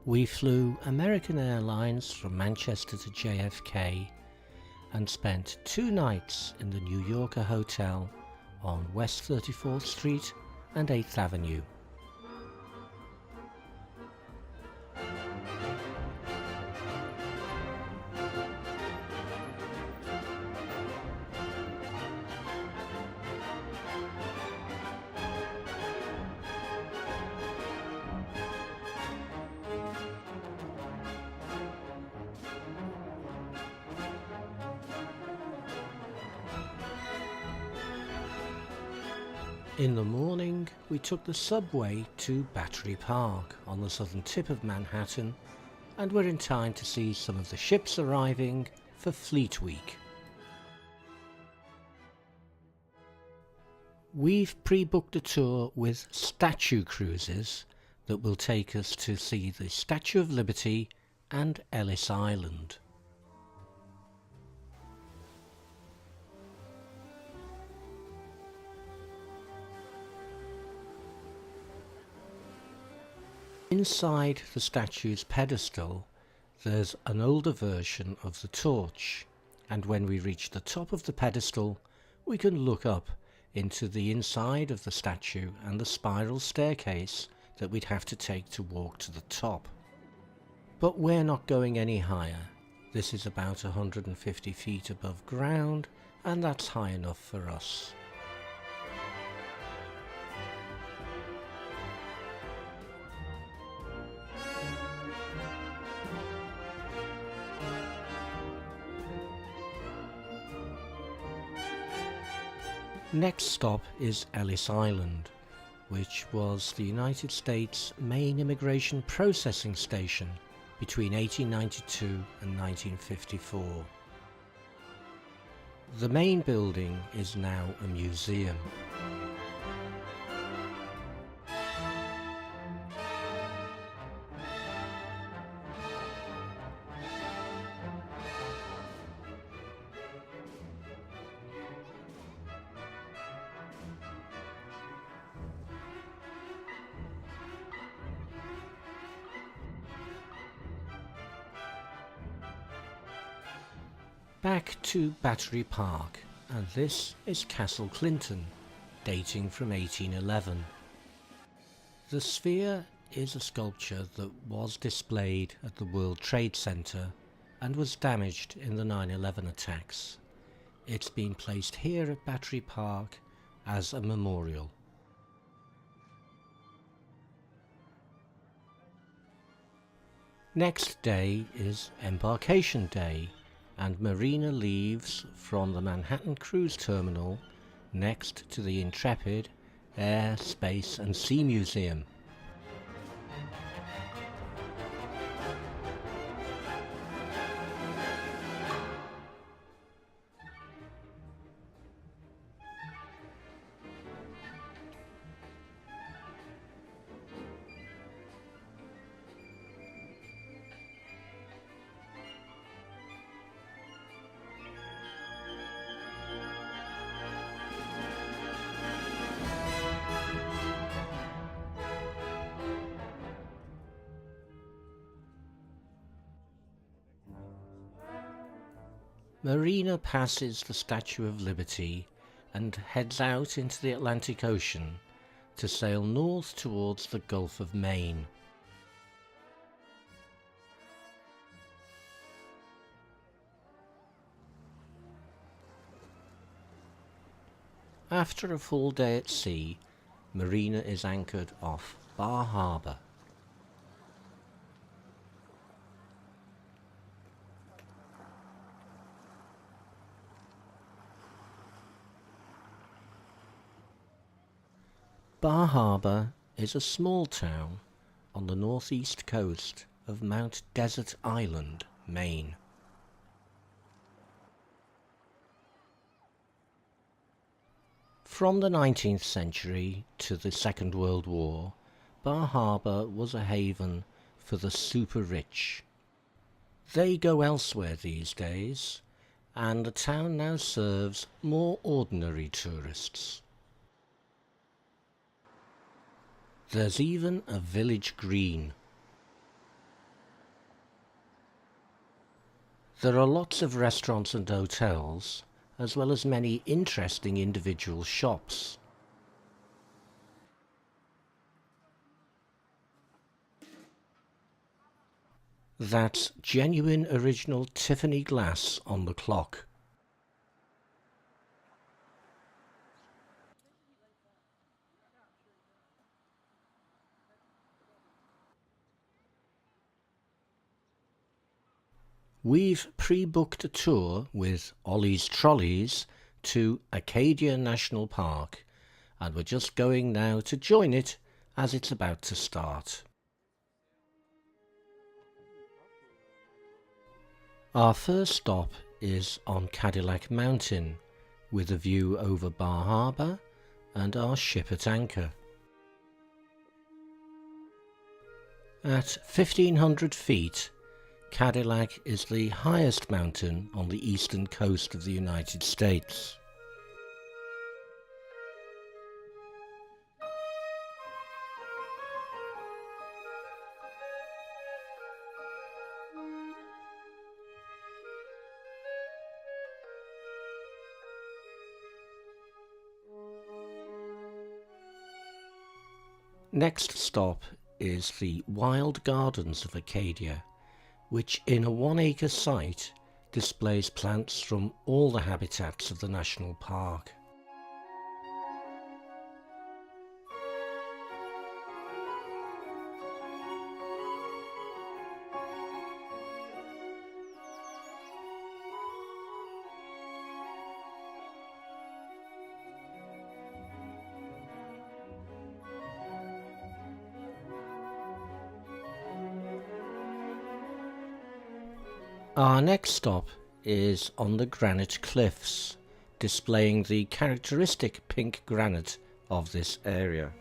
We flew American Airlines from Manchester to JFK and spent 2 nights in the New Yorker Hotel on West 34th Street and 8th Avenue. In the morning, we took the subway to Battery Park on the southern tip of Manhattan and were in time to see some of the ships arriving for Fleet Week. We've pre-booked a tour with statue cruises that will take us to see the Statue of Liberty and Ellis Island. Inside the statue's pedestal there's an older version of the torch, and when we reach the top of the pedestal we can look up into the inside of the statue and the spiral staircase that we'd have to take to walk to the top. But we're not going any higher. This is about 150 feet above ground, and that's high enough for us. Next stop is Ellis Island, which was the United States' main immigration processing station between 1892 and 1954. The main building is now a museum. Back to Battery Park, and this is Castle Clinton, dating from 1811. The sphere is a sculpture that was displayed at the World Trade Center and was damaged in the 9/11 attacks. It's been placed here at Battery Park as a memorial. Next day is Embarkation Day, and Marina leaves from the Manhattan Cruise Terminal next to the Intrepid Air, Space and Sea Museum. Marina passes the Statue of Liberty and heads out into the Atlantic Ocean to sail north towards the Gulf of Maine. After a full day at sea, Marina is anchored off Bar Harbor. Bar Harbor is a small town on the northeast coast of Mount Desert Island, Maine. From the 19th century to the Second World War, Bar Harbor was a haven for the super rich. They go elsewhere these days, and the town now serves more ordinary tourists. There's even a village green. There are lots of restaurants and hotels, as well as many interesting individual shops. That's genuine original Tiffany glass on the clock. We've pre-booked a tour with Ollie's Trolleys to Acadia National Park, and we're just going now to join it as it's about to start. Our first stop is on Cadillac Mountain, with a view over Bar Harbour and our ship at anchor. At 1,500 feet, Cadillac is the highest mountain on the eastern coast of the United States. Next stop is the Wild Gardens of Acadia, which in a 1-acre site displays plants from all the habitats of the national park. Our next stop is on the granite cliffs, displaying the characteristic pink granite of this area.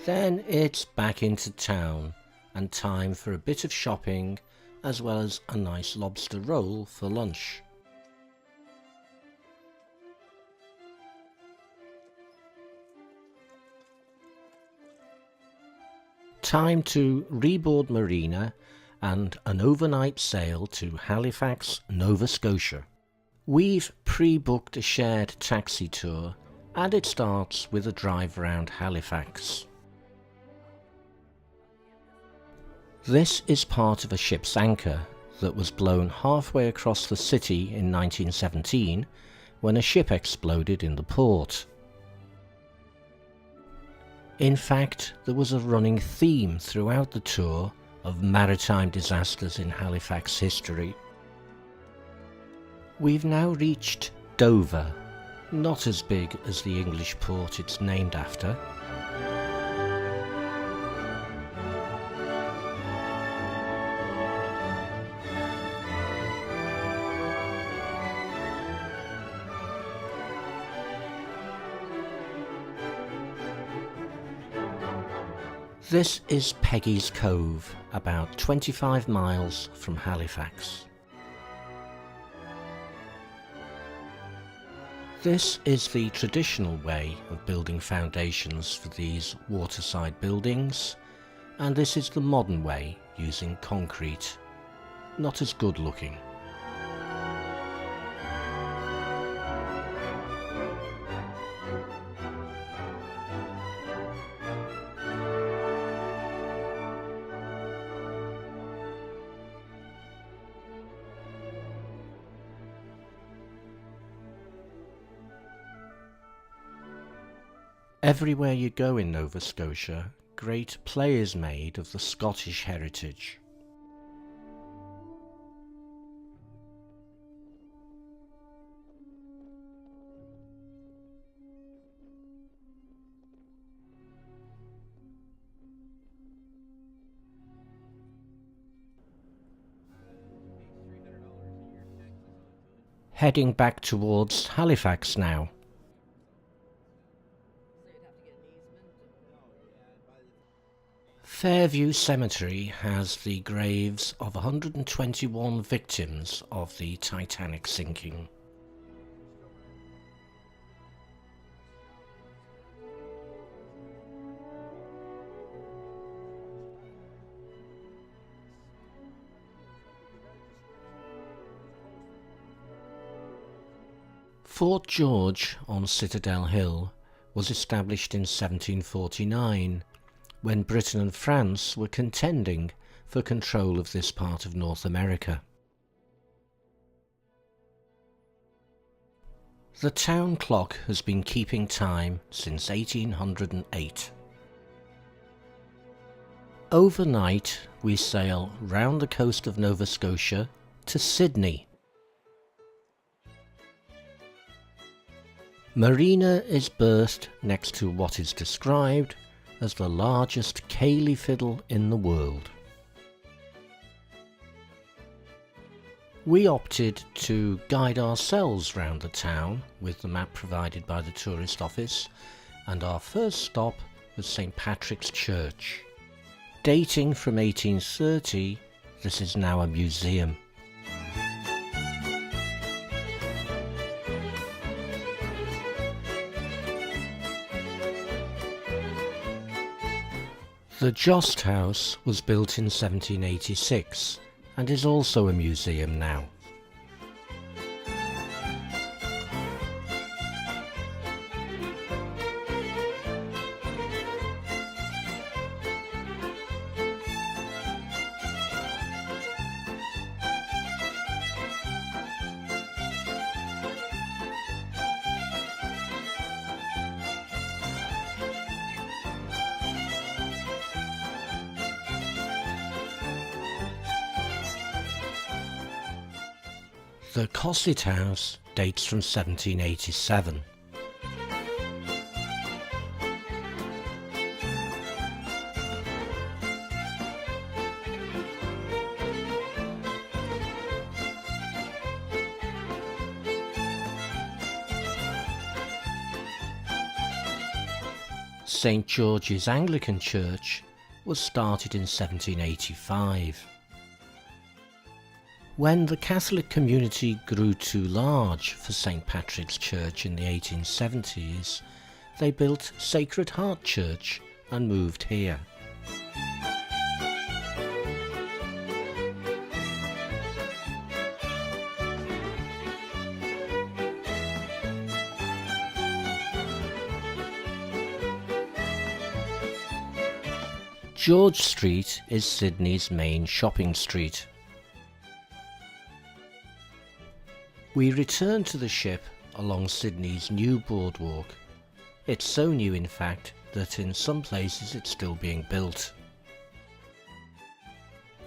Then it's back into town, and time for a bit of shopping, as well as a nice lobster roll for lunch. Time to reboard Marina and an overnight sail to Halifax, Nova Scotia. We've pre-booked a shared taxi tour, and it starts with a drive around Halifax. This is part of a ship's anchor that was blown halfway across the city in 1917 when a ship exploded in the port. In fact, there was a running theme throughout the tour of maritime disasters in Halifax history. We've now reached Dover, not as big as the English port it's named after. This is Peggy's Cove, about 25 miles from Halifax. This is the traditional way of building foundations for these waterside buildings, and this is the modern way using concrete. Not as good looking. Everywhere you go in Nova Scotia, great play is made of the Scottish heritage. Heading back towards Halifax now. Fairview Cemetery has the graves of 121 victims of the Titanic sinking. Fort George on Citadel Hill was established in 1749, when Britain and France were contending for control of this part of North America. The town clock has been keeping time since 1808. Overnight, we sail round the coast of Nova Scotia to Sydney. Marina is berthed next to what is described as the largest ceilidh fiddle in the world. We opted to guide ourselves round the town with the map provided by the tourist office, and our first stop was St. Patrick's Church. Dating from 1830, this is now a museum. The Jost House was built in 1786 and is also a museum now. The Cosset House dates from 1787. St. George's Anglican Church was started in 1785. When the Catholic community grew too large for St. Patrick's Church in the 1870s, they built Sacred Heart Church and moved here. George Street is Sydney's main shopping street. We return to the ship along Sydney's new boardwalk. It's so new, in fact, that in some places it's still being built.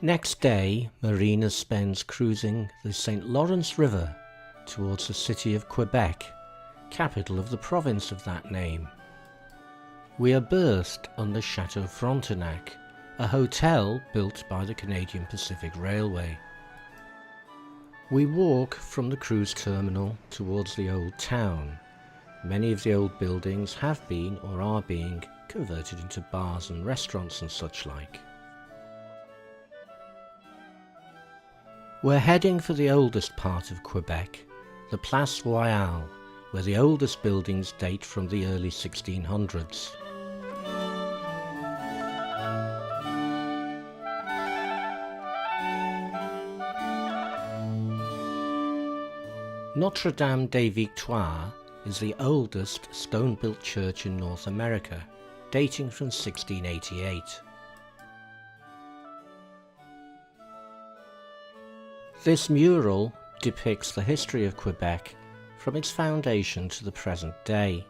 Next day, Marina spends cruising the St. Lawrence River towards the city of Quebec, capital of the province of that name. We are berthed on the Chateau Frontenac, a hotel built by the Canadian Pacific Railway. We walk from the cruise terminal towards the old town. Many of the old buildings have been or are being converted into bars and restaurants and such like. We're heading for the oldest part of Quebec, the Place Royale, where the oldest buildings date from the early 1600s. Notre-Dame des Victoires is the oldest stone-built church in North America, dating from 1688. This mural depicts the history of Quebec from its foundation to the present day.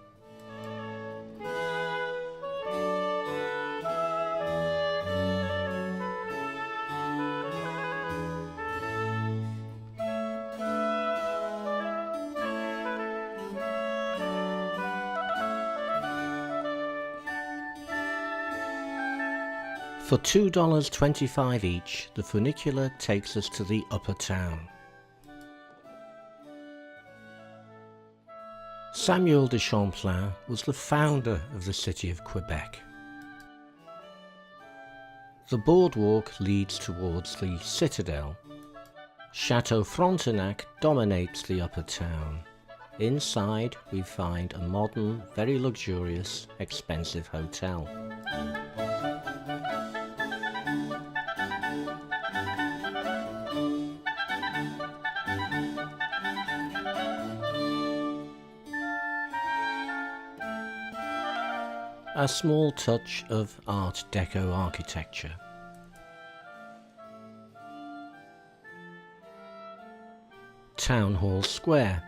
For $2.25 each, the funicular takes us to the upper town. Samuel de Champlain was the founder of the city of Quebec. The boardwalk leads towards the citadel. Chateau Frontenac dominates the upper town. Inside we find a modern, very luxurious, expensive hotel. A small touch of Art Deco architecture. Town Hall Square.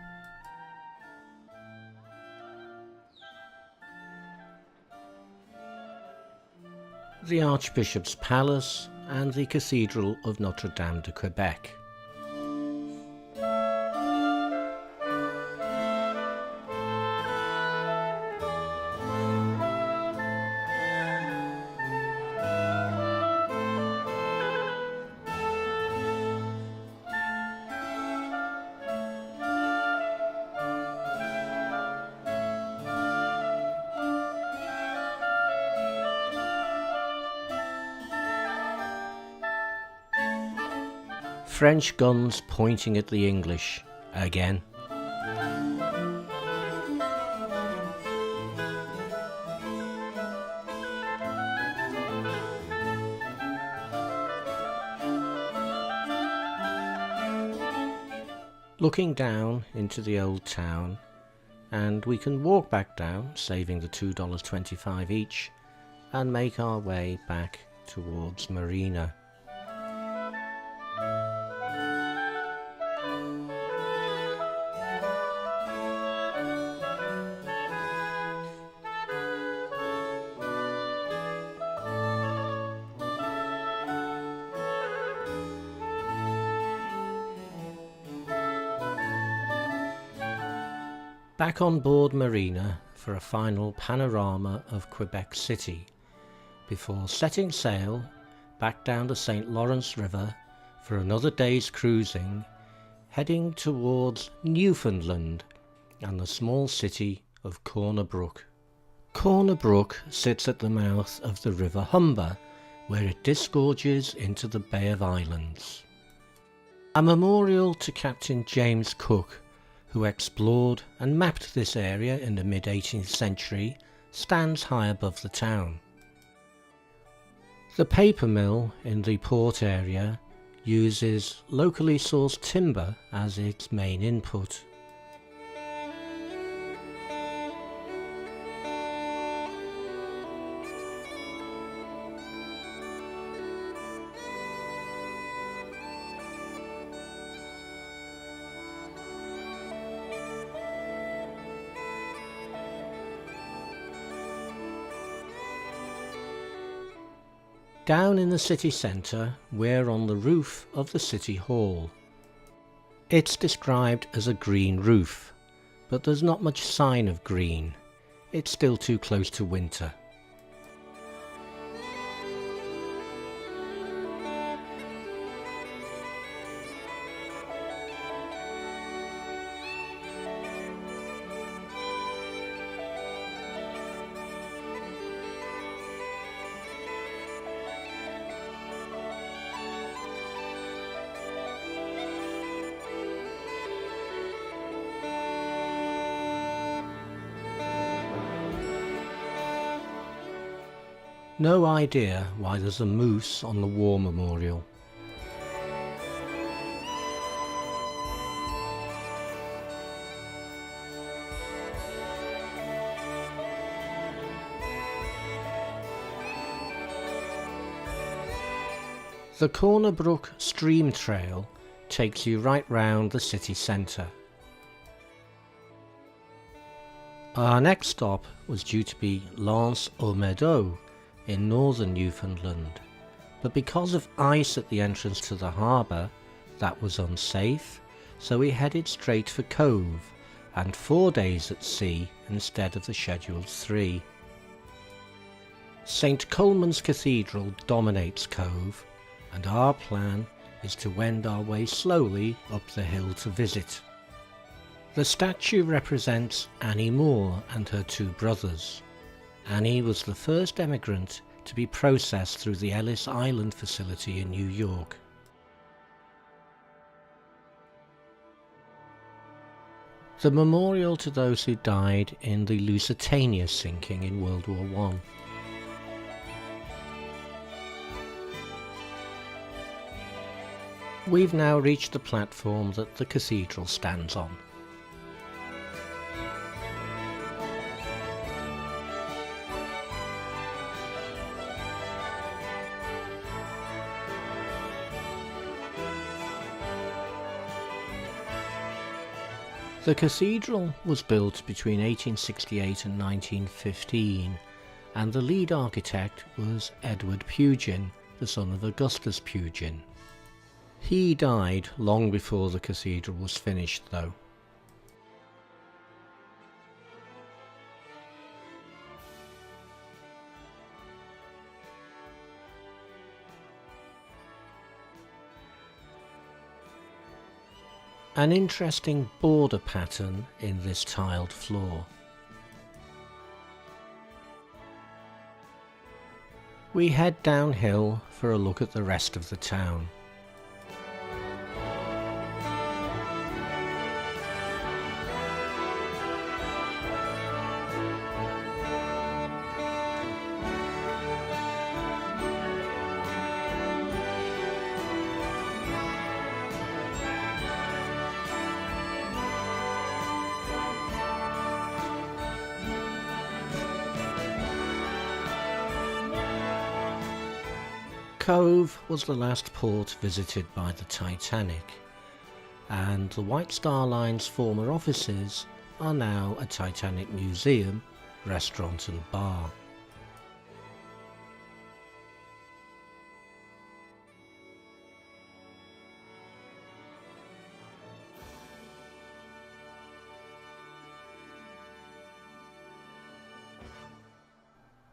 The Archbishop's Palace and the Cathedral of Notre Dame de Quebec. French guns pointing at the English again. Looking down into the old town, and we can walk back down, saving the $2.25 each, and make our way back towards Marina. Back on board Marina for a final panorama of Quebec City, before setting sail back down the St. Lawrence River for another day's cruising, heading towards Newfoundland and the small city of Corner Brook. Corner Brook sits at the mouth of the River Humber, where it disgorges into the Bay of Islands. A memorial to Captain James Cook, who explored and mapped this area in the mid-18th century, stands high above the town. The paper mill in the port area uses locally sourced timber as its main input. Down in the city centre, we're on the roof of the City Hall. It's described as a green roof, but there's not much sign of green. It's still too close to winter. No idea why there's a moose on the war memorial. The Corner Brook Stream Trail takes you right round the city centre. Our next stop was due to be L'Anse-aux-Meadows in northern Newfoundland, but because of ice at the entrance to the harbour, that was unsafe, so we headed straight for Cove and 4 days at sea instead of the scheduled 3. St. Coleman's Cathedral dominates Cove, and our plan is to wend our way slowly up the hill to visit. The statue represents Annie Moore and her 2 brothers. Annie was the first emigrant to be processed through the Ellis Island facility in New York. The memorial to those who died in the Ociania sinking in World War I. We've now reached the platform that the cathedral stands on. The cathedral was built between 1868 and 1915, and the lead architect was Edward Pugin, the son of Augustus Pugin. He died long before the cathedral was finished, though. An interesting border pattern in this tiled floor. We head downhill for a look at the rest of the town. Cove was the last port visited by the Titanic, and the White Star Line's former offices are now a Titanic museum, restaurant and bar.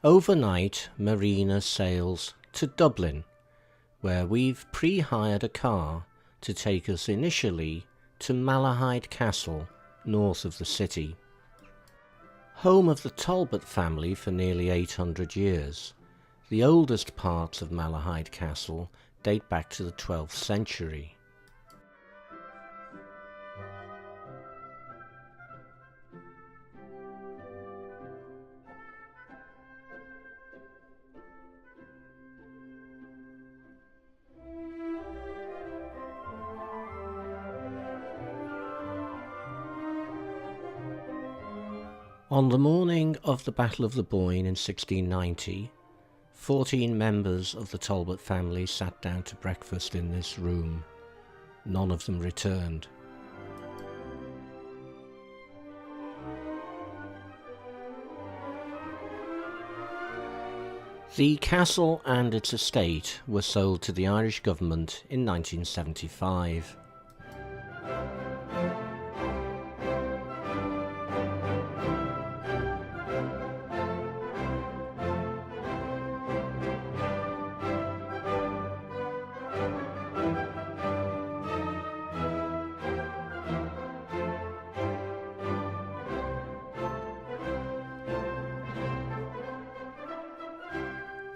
Overnight, Marina sails to Dublin, where we've pre-hired a car to take us initially to Malahide Castle, north of the city. Home of the Talbot family for nearly 800 years, the oldest parts of Malahide Castle date back to the 12th century. On the morning of the Battle of the Boyne in 1690, 14 members of the Talbot family sat down to breakfast in this room. None of them returned. The castle and its estate were sold to the Irish government in 1975.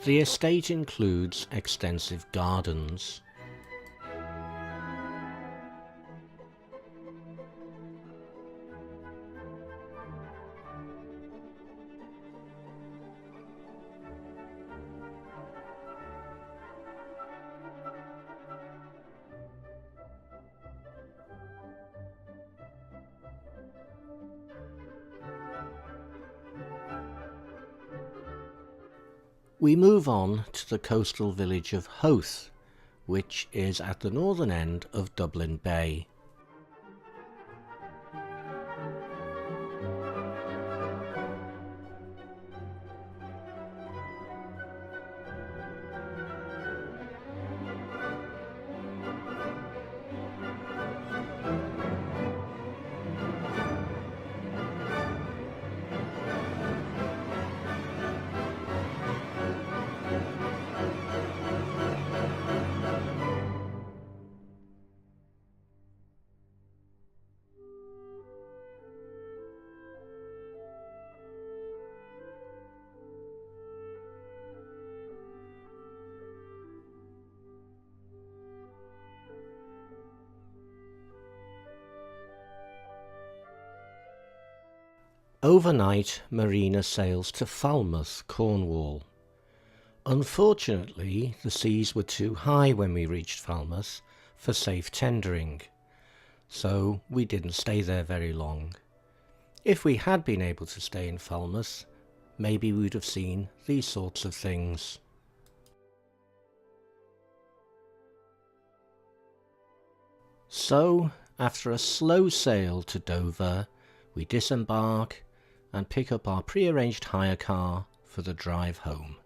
The estate includes extensive gardens. We move on to the coastal village of Howth, which is at the northern end of Dublin Bay. Overnight, Marina sails to Falmouth, Cornwall. Unfortunately, the seas were too high when we reached Falmouth for safe tendering, so we didn't stay there very long. If we had been able to stay in Falmouth, maybe we'd have seen these sorts of things. So, after a slow sail to Dover, we disembark and pick up our pre-arranged hire car for the drive home.